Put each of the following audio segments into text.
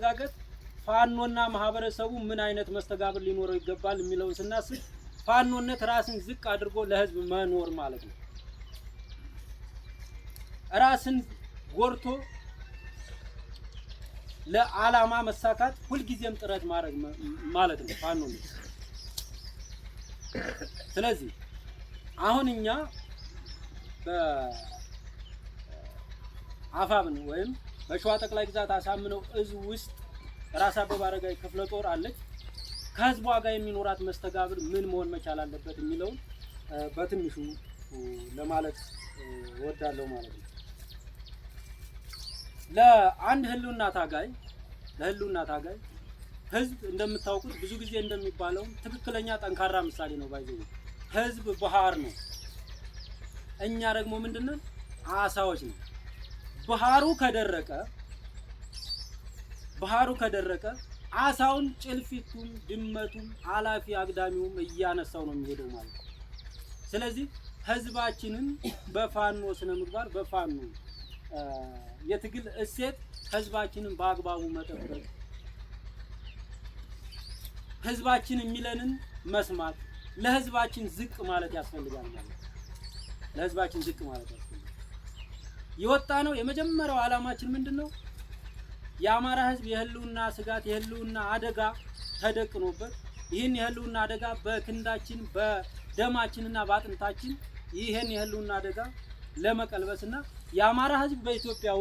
ለማረጋገጥ ፋኖና ማህበረሰቡ ምን አይነት መስተጋብር ሊኖረው ይገባል የሚለውን ስናስብ ፋኖነት ራስን ዝቅ አድርጎ ለህዝብ መኖር ማለት ነው። ራስን ጎርቶ ለዓላማ መሳካት ሁልጊዜም ጥረት ማድረግ ማለት ነው ፋኖነት። ስለዚህ አሁን እኛ በአፋብን ወይም በሸዋ ጠቅላይ ግዛት አሳምነው እዝ ውስጥ ራስ አበበ አረጋይ ክፍለ ጦር አለች። ከህዝቧ ጋር የሚኖራት መስተጋብር ምን መሆን መቻል አለበት የሚለውን በትንሹ ለማለት እወዳለሁ ማለት ነው። ለአንድ ህልውና ታጋይ ህዝብ እንደምታውቁት ብዙ ጊዜ እንደሚባለው ትክክለኛ ጠንካራ ምሳሌ ነው። ባይዘው ህዝብ ባህር ነው። እኛ ደግሞ ምንድነው? አሳዎች ነው። ባህሩ ከደረቀ አሳውን ጭልፊቱም ድመቱም አላፊ አግዳሚውም እያነሳው ነው የሚሄደው ማለት ነው። ስለዚህ ህዝባችንን በፋኖ ስነ ምግባር በፋኖ የትግል እሴት ህዝባችንን በአግባቡ መጠበቅ፣ ህዝባችን የሚለንን መስማት፣ ለህዝባችን ዝቅ ማለት ያስፈልጋል ማለት ነው። ለህዝባችን ዝቅ ማለት ያስፈልጋል። የወጣ ነው የመጀመሪያው ዓላማችን ምንድነው? የአማራ ህዝብ የህልውና ስጋት የህልውና አደጋ ተደቅኖበት ይህን የህልውና አደጋ በክንዳችን በደማችንና በአጥንታችን ይህን የህልውና አደጋ ለመቀልበስና የአማራ ህዝብ በኢትዮጵያ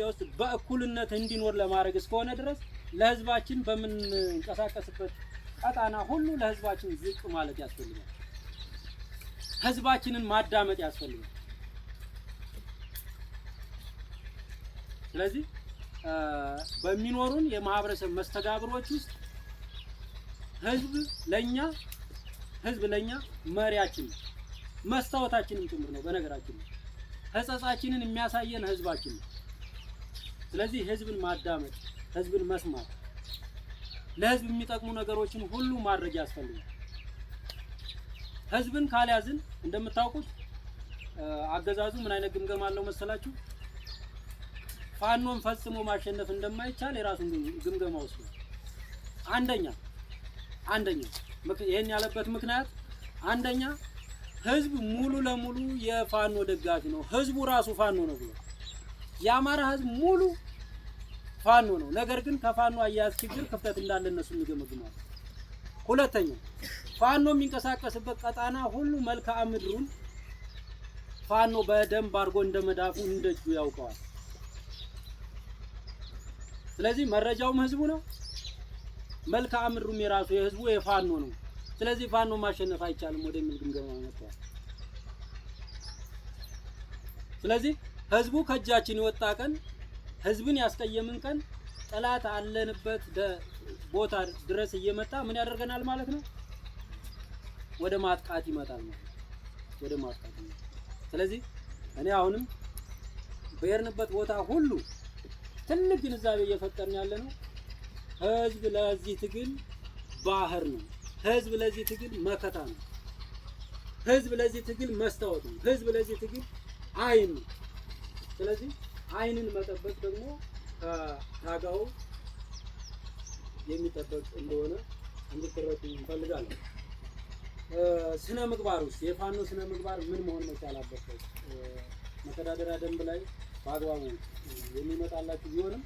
ውስጥ በእኩልነት እንዲኖር ለማድረግ እስከሆነ ድረስ ለህዝባችን በምንንቀሳቀስበት ቀጣና ሁሉ ለህዝባችን ዝቅ ማለት ያስፈልጋል። ህዝባችንን ማዳመጥ ያስፈልጋል። ስለዚህ በሚኖሩን የማህበረሰብ መስተጋብሮች ውስጥ ህዝብ ለኛ መሪያችን መስታወታችንም ጭምር ነው። በነገራችን ህጸጻችንን የሚያሳየን ህዝባችን ነው። ስለዚህ ህዝብን ማዳመጥ፣ ህዝብን መስማት፣ ለህዝብ የሚጠቅሙ ነገሮችን ሁሉ ማድረግ ያስፈልጋል። ህዝብን ካልያዝን እንደምታውቁት አገዛዙ ምን አይነት ግምገማ አለው መሰላችሁ? ፋኖን ፈጽሞ ማሸነፍ እንደማይቻል የራሱን ግምገማ ወስዷል። አንደኛ ይሄን ያለበት ምክንያት አንደኛ ህዝብ ሙሉ ለሙሉ የፋኖ ደጋፊ ነው። ህዝቡ ራሱ ፋኖ ነው ብሎ የአማራ ህዝብ ሙሉ ፋኖ ነው። ነገር ግን ከፋኖ አያያዝ ችግር ክፍተት እንዳለ እነሱ ይገመግማሉ። ሁለተኛ ፋኖ የሚንቀሳቀስበት ቀጣና ሁሉ መልክዓ ምድሩን ፋኖ በደንብ አድርጎ እንደመዳፉ እንደጁ ያውቀዋል። ስለዚህ መረጃውም ህዝቡ ነው፣ መልክዓ ምድሩም የራሱ የህዝቡ የፋኖ ነው። ስለዚህ ፋኖ ማሸነፍ አይቻልም ወደሚል ግምገማ መጥቷል። ስለዚህ ህዝቡ ከእጃችን የወጣ ቀን፣ ህዝብን ያስቀየምን ቀን ጠላት አለንበት ቦታ ድረስ እየመጣ ምን ያደርገናል ማለት ነው? ወደ ማጥቃት ይመጣል ማለት ወደ ማጥቃት ይመጣል። ስለዚህ እኔ አሁንም በየርንበት ቦታ ሁሉ ትልቅ ግንዛቤ እየፈጠርን ያለ ነው። ህዝብ ለዚህ ትግል ባህር ነው። ህዝብ ለዚህ ትግል መከታ ነው። ህዝብ ለዚህ ትግል መስታወት ነው። ህዝብ ለዚህ ትግል አይን ነው። ስለዚህ አይንን መጠበቅ ደግሞ ከታጋው የሚጠበቅ እንደሆነ እንድትረዱ እንፈልጋለን። ስነ ምግባር ውስጥ የፋኖ ስነ ምግባር ምን መሆን መቻል አለበት? መተዳደሪያ ደንብ ላይ በአግባቡ የሚመጣላችሁ ቢሆንም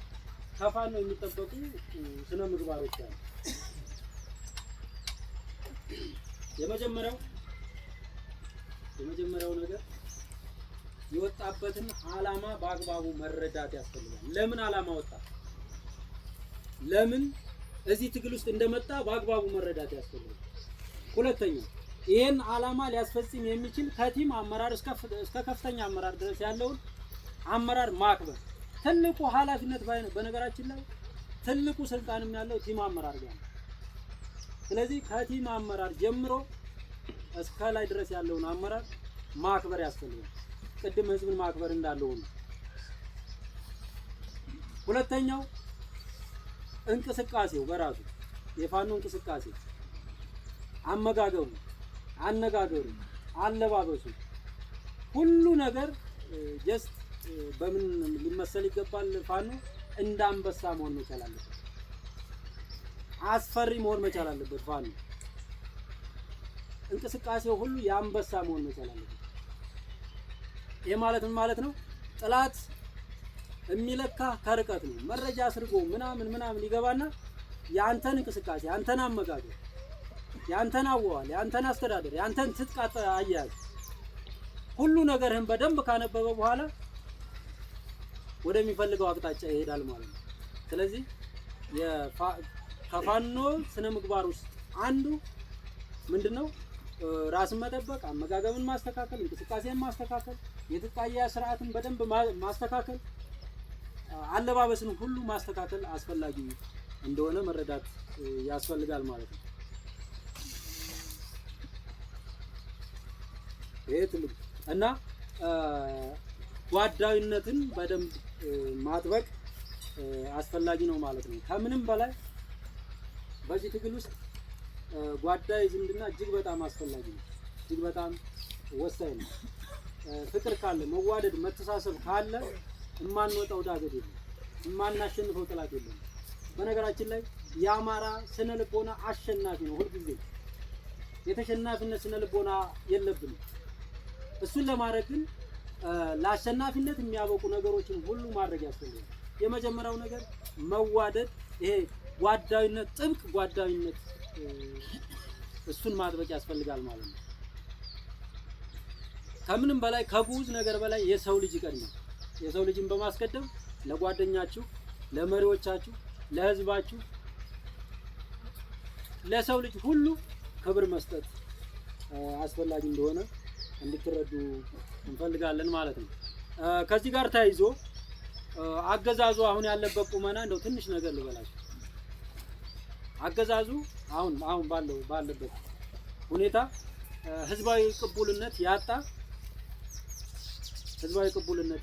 ከፋኖ የሚጠበቁ ስነ ምግባሮች አሉ። የመጀመሪያው ነገር የወጣበትን ዓላማ በአግባቡ መረዳት ያስፈልጋል። ለምን ዓላማ ወጣ? ለምን እዚህ ትግል ውስጥ እንደመጣ በአግባቡ መረዳት ያስፈልጋል። ሁለተኛው ይሄን ዓላማ ሊያስፈጽም የሚችል ከቲም አመራር እስከ ከፍተኛ አመራር ድረስ ያለውን አመራር ማክበር ትልቁ ኃላፊነት በነገራችን ላይ ትልቁ ስልጣንም ያለው ቲም አመራር ጋር ነው። ስለዚህ ከቲም አመራር ጀምሮ እስከ ላይ ድረስ ያለውን አመራር ማክበር ያስፈልጋል። ቅድም ህዝብን ማክበር እንዳለው ነው። ሁለተኛው እንቅስቃሴው በራሱ የፋኖ እንቅስቃሴ አመጋገቡ፣ አነጋገሩ፣ አለባበሱ ሁሉ ነገር ጀስት በምን ሊመሰል ይገባል? ፋኖ እንዳንበሳ መሆን መቻል አለበት። አስፈሪ መሆን መቻል አለበት። ፋኖ እንቅስቃሴው ሁሉ የአንበሳ መሆን መቻል አለበት። ይሄ ማለት ምን ማለት ነው? ጥላት የሚለካ ከርቀት ነው። መረጃ አስርጎ ምናምን ይገባና ያንተን እንቅስቃሴ፣ ያንተን አመጋገብ፣ ያንተን አዋዋል፣ ያንተን አስተዳደር፣ ያንተን ትጥቅ አያያዝ ሁሉ ነገርህን በደንብ ካነበበ በኋላ ወደሚፈልገው አቅጣጫ ይሄዳል ማለት ነው። ስለዚህ ከፋኖ ስነ ምግባር ውስጥ አንዱ ምንድነው? ራስን መጠበቅ፣ አመጋገብን ማስተካከል፣ እንቅስቃሴን ማስተካከል፣ የትጥቅ አያያዝ ስርዓትን በደንብ ማስተካከል፣ አለባበስን ሁሉ ማስተካከል አስፈላጊ እንደሆነ መረዳት ያስፈልጋል ማለት ነው። ይሄ ትልቅ እና ጓዳዊነትን በደንብ ማጥበቅ አስፈላጊ ነው ማለት ነው። ከምንም በላይ በዚህ ትግል ውስጥ ጓዳዊ ዝምድና እጅግ በጣም አስፈላጊ ነው። እጅግ በጣም ወሳኝ ነው። ፍቅር ካለ፣ መዋደድ፣ መተሳሰብ ካለ የማንወጣው ዳገት የለም፣ የማናሸንፈው ጥላት የለም። በነገራችን ላይ የአማራ ስነ ልቦና አሸናፊ ነው። ሁልጊዜ የተሸናፊነት ስነ ልቦና የለብንም። እሱን ለማድረግ ግን ለአሸናፊነት የሚያበቁ ነገሮችን ሁሉ ማድረግ ያስፈልጋል። የመጀመሪያው ነገር መዋደድ፣ ይሄ ጓዳዊነት፣ ጥብቅ ጓዳዊነት እሱን ማጥበቅ ያስፈልጋል ማለት ነው። ከምንም በላይ ከጉዝ ነገር በላይ የሰው ልጅ ይቀድማል። የሰው ልጅን በማስቀደም ለጓደኛችሁ፣ ለመሪዎቻችሁ፣ ለህዝባችሁ፣ ለሰው ልጅ ሁሉ ክብር መስጠት አስፈላጊ እንደሆነ እንድትረዱ እንፈልጋለን ማለት ነው። ከዚህ ጋር ተያይዞ አገዛዙ አሁን ያለበት ቁመና እንደው ትንሽ ነገር ልበላችሁ። አገዛዙ አሁን ባለበት ሁኔታ ህዝባዊ ቅቡልነት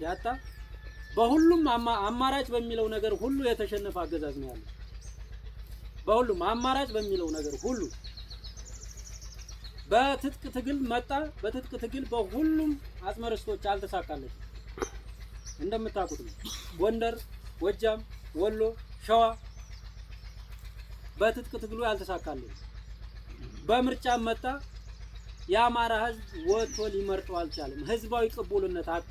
ያጣ በሁሉም አማራጭ በሚለው ነገር ሁሉ የተሸነፈ አገዛዝ ነው ያለው። በሁሉም አማራጭ በሚለው ነገር ሁሉ በትጥቅ ትግል መጣ። በትጥቅ ትግል በሁሉም አጽመርስቶች አልተሳካለትም። እንደምታውቁት ነው። ጎንደር፣ ጎጃም፣ ወሎ፣ ሸዋ በትጥቅ ትግሉ ያልተሳካለት። በምርጫ መጣ። የአማራ ህዝብ ወጥቶ ሊመርጠው አልቻለም። ህዝባዊ ቅቡልነት አጣ።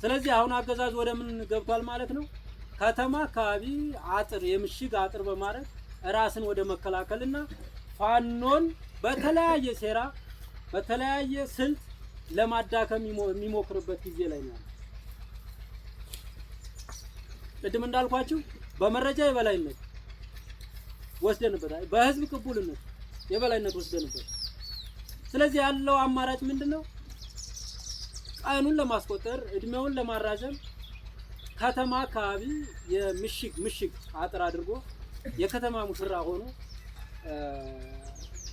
ስለዚህ አሁን አገዛዝ ወደ ምን ገብቷል ማለት ነው? ከተማ አካባቢ አጥር፣ የምሽግ አጥር በማድረግ ራስን ወደ መከላከልና ፋኖን በተለያየ ሴራ በተለያየ ስልት ለማዳከም የሚሞክርበት ጊዜ ላይ ነው። ቅድም እንዳልኳችሁ በመረጃ የበላይነት ወስደንበታል። በህዝብ ቅቡልነት የበላይነት ወስደንበታል። ስለዚህ ያለው አማራጭ ምንድነው? ቀኑን ለማስቆጠር፣ እድሜውን ለማራዘም ከተማ አካባቢ የምሽግ አጥር አድርጎ የከተማ ሙሽራ ሆኖ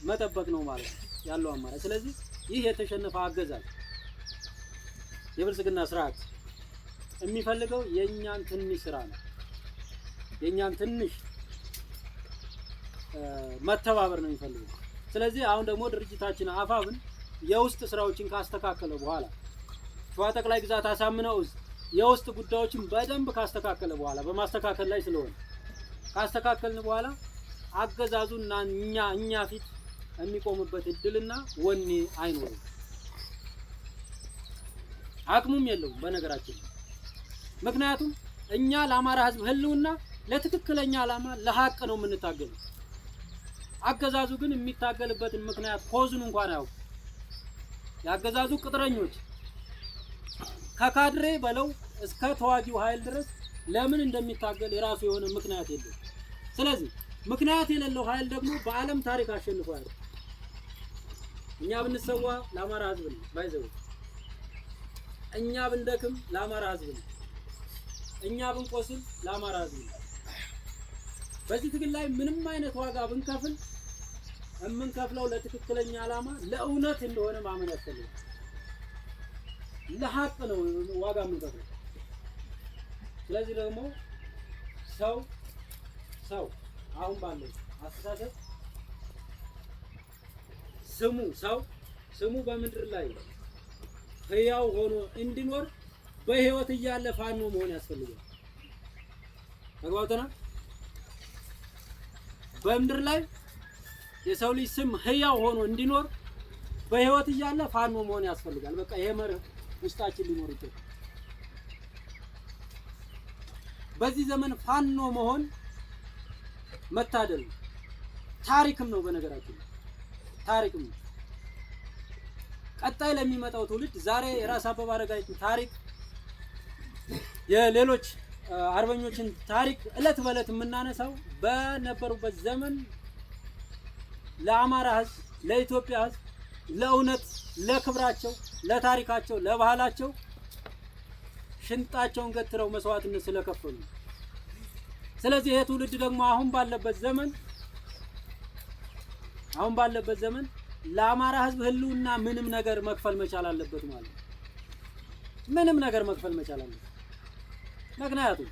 መጠበቅ ነው ማለት ነው ያለው አማራጭ። ስለዚህ ይህ የተሸነፈ አገዛዝ የብልጽግና ስርዓት የሚፈልገው የኛን ትንሽ ስራ ነው። የኛን ትንሽ መተባበር ነው የሚፈልገው። ስለዚህ አሁን ደግሞ ድርጅታችን አፋብን የውስጥ ስራዎችን ካስተካከለ በኋላ ሸዋ ጠቅላይ ግዛት አሳምነው የውስጥ ጉዳዮችን በደንብ ካስተካከለ በኋላ በማስተካከል ላይ ስለሆነ ካስተካከልን በኋላ አገዛዙና እኛ ፊት የሚቆምበት እድልና ወኔ አይኖርም። አቅሙም የለውም በነገራችን። ምክንያቱም እኛ ለአማራ ህዝብ ህልውና ለትክክለኛ ዓላማ ለሀቅ ነው የምንታገለው። አገዛዙ ግን የሚታገልበትን ምክንያት ኮዙን እንኳን አያውቁም። ያገዛዙ ቅጥረኞች ከካድሬ በለው እስከ ተዋጊው ኃይል ድረስ ለምን እንደሚታገል የራሱ የሆነ ምክንያት የለውም። ስለዚህ ምክንያት የሌለው ኃይል ደግሞ በዓለም ታሪክ አሸንፎ ያለው። እኛ ብንሰዋ ለአማራ ህዝብ ነው ባይዘው። እኛ ብንደክም ለአማራ ህዝብ ነው። እኛ ብንቆስል ለአማራ ህዝብ ነው። በዚህ ትግል ላይ ምንም አይነት ዋጋ ብንከፍል የምንከፍለው ለትክክለኛ ዓላማ ለእውነት እንደሆነ ማመን ያስፈልጋል። ለሀቅ ነው ዋጋ የምንከፍለው። ስለዚህ ደግሞ ሰው አሁን ባለው አስተሳሰብ ስሙ በምድር ላይ ህያው ሆኖ እንዲኖር በህይወት እያለ ፋኖ መሆን ያስፈልጋል። ተግባብተናል። በምድር ላይ የሰው ልጅ ስም ህያው ሆኖ እንዲኖር በህይወት እያለ ፋኖ መሆን ያስፈልጋል። በቃ ይሄ መርህ ውስጣችን ሊኖር ይችላል። በዚህ ዘመን ፋኖ መሆን መታደል ነው፣ ታሪክም ነው። በነገራችን ታሪክም ነው። ቀጣይ ለሚመጣው ትውልድ ዛሬ የራስ አበበ አረጋይ ታሪክ የሌሎች አርበኞችን ታሪክ እለት በእለት የምናነሳው በነበሩበት ዘመን ለአማራ ህዝብ፣ ለኢትዮጵያ ህዝብ፣ ለእውነት፣ ለክብራቸው፣ ለታሪካቸው፣ ለባህላቸው ሽንጣቸውን ገትረው መስዋዕትነት ስለከፈሉ። ስለዚህ ይሄ ትውልድ ደግሞ አሁን ባለበት ዘመን ለአማራ ህዝብ ህልውና ምንም ነገር መክፈል መቻል አለበት ማለት ነው። ምንም ነገር መክፈል መቻል አለበት። ምክንያቱም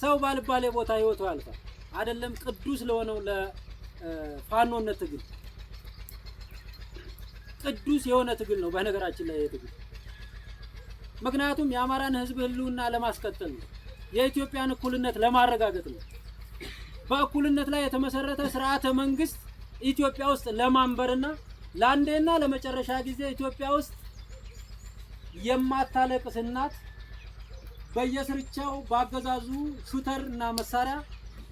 ሰው ባልባሌ ቦታ ህይወቱ ያልፋል። አይደለም ቅዱስ ለሆነው ለፋኖነት ትግል ቅዱስ የሆነ ትግል ነው በነገራችን ላይ ትግል። ምክንያቱም የአማራን ህዝብ ህልውና ለማስቀጠል ነው። የኢትዮጵያን እኩልነት ለማረጋገጥ ነው። በእኩልነት ላይ የተመሰረተ ስርዓተ መንግስት ኢትዮጵያ ውስጥ ለማንበርና ለአንዴና ለመጨረሻ ጊዜ ኢትዮጵያ ውስጥ የማታለቅስ እናት በየስርቻው ባገዛዙ ሹተር እና መሳሪያ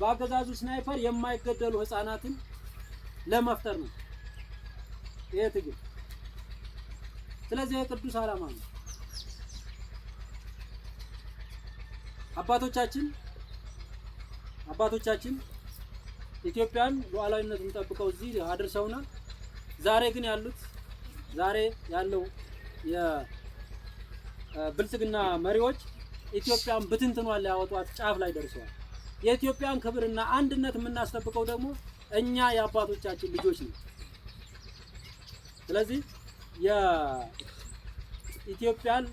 ባገዛዙ ስናይፐር የማይገደሉ ህፃናትን ለመፍጠር ነው ይሄ ትግል። ስለዚህ የቅዱስ ዓላማ ነው። አባቶቻችን ኢትዮጵያን ሉዓላዊነቱን ጠብቀው እዚህ አድርሰውናል። ዛሬ ያለው የብልጽግና መሪዎች ኢትዮጵያን ብትንትኗን ሊያወጧት ጫፍ ላይ ደርሰዋል። የኢትዮጵያን ክብርና አንድነት የምናስጠብቀው ደግሞ እኛ የአባቶቻችን ልጆች ነን። ስለዚህ የኢትዮጵያን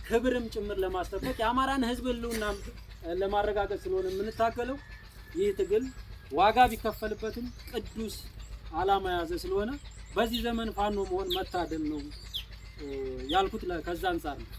ክብርም ጭምር ለማስጠበቅ የአማራን ህዝብ ህልውና ለማረጋገጥ ስለሆነ የምንታገለው ይህ ትግል ዋጋ ቢከፈልበትም ቅዱስ ዓላማ የያዘ ስለሆነ በዚህ ዘመን ፋኖ መሆን መታደል ነው ያልኩት ከዛ አንፃር ነው።